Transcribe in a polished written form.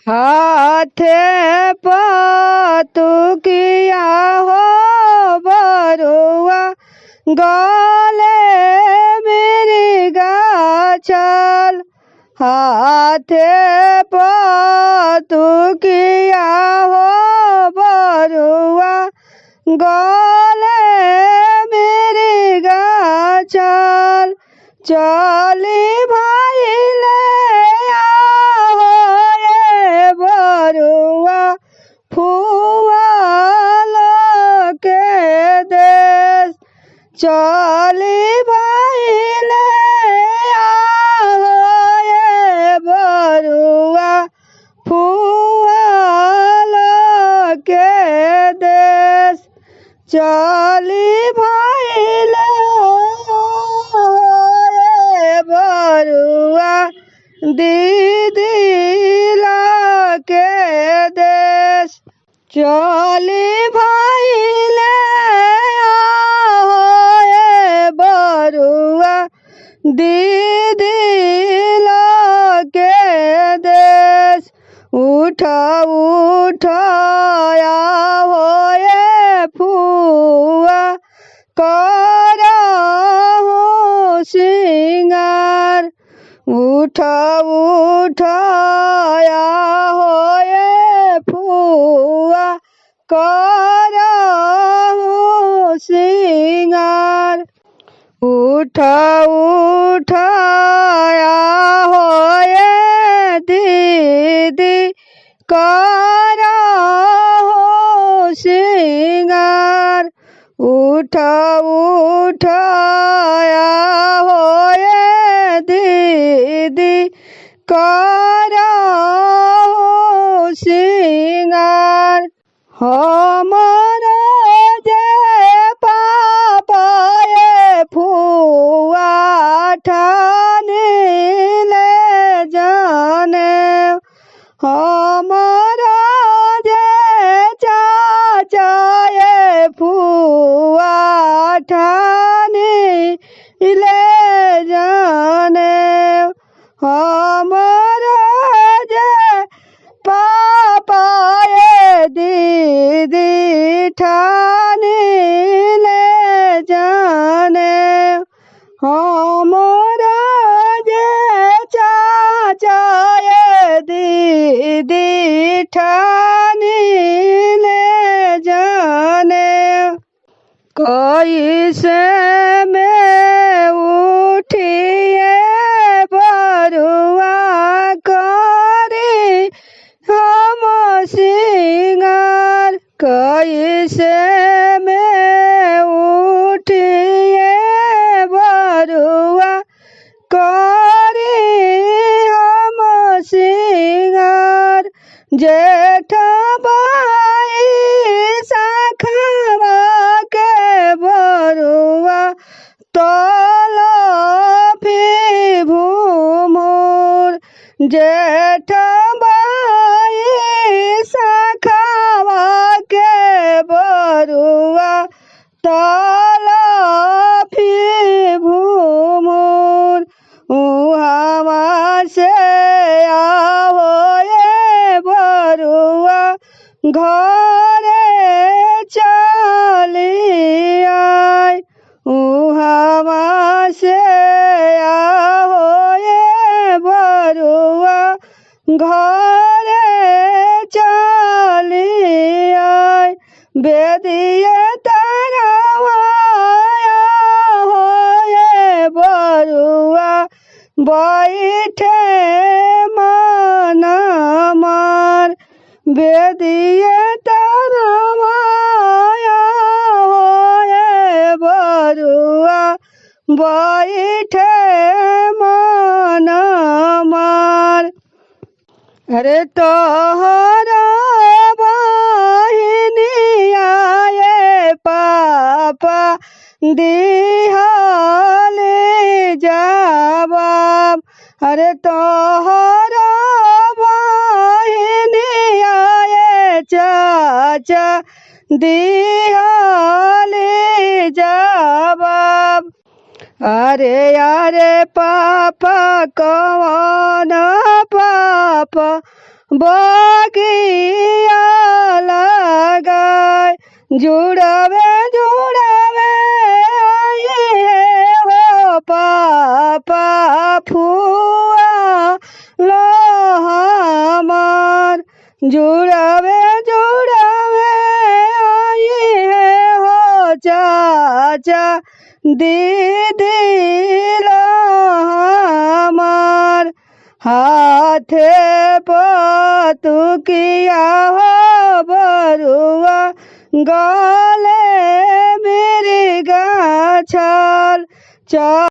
हाथे पतुकिया हो बरुआ गले मेरी गाछल। हाथे पतुकिया हो बरुआ गले मेरी गाछल। चली भाई ले आओ ये बरुआ फुआल के देश। चली भाई ले आओ ये बरुआ फुआल के देश। चली भाई ले आओ ये बरुआ दीदी के देश। चली भाई ले आओ ये बरुआ दीदी के देश। उठा उठाया हो ये फुआ करा हो सिंगार। उठा उठाया हो ये फुआ करा हो सिंगार। उठा उठाया हो ये दीदी करा हो सिंगार। उठा उठाया हो ये दीदी करा हो सिंगार। हमारा जे पापा ये फुआ ठाने ले जाने। हमारा जे चाचा ये फुआ ठाने ले जाने। हमारा जे पापा ये दीदी ठाने ले जाने। हमारा जे चाचा ये दीदी ठाने ले जाने। कैसे में उठिए बरुआ करे हम सिंगार। कैसे में उठिए बरुआ करे हम सिंगार। जेठ बाई शाखवा के बरुआ तल फी भूमुर। जेठ बाई शाखवा के बरुआ तल फी भूमुर। उहावा से आओ ये बरुआ घरे चली आय। उहावा से आओ ये बरुआ घरे चली आय। बेदिए तरवाया हो ये बरुआ बैठे मन मार। बेदिए तरवाया हो ये बरुआ बैठे मन मार। अरे तोहरा बहिनिया ये पापा दिहाले जवाब। अरे तोहरा बहिनिया ये चाचा दिहाले जवाब। अरे अरे पापा कौन पापा बगिया लगाए जुड़ावे जुड़ावे आइए हो पापा फुआ लो हमार जुड़ावे जुड़ावे आइए हो चाचा दीदी लो हमार हाथे पतुकिया हो बरुआ गले मेरी गाछल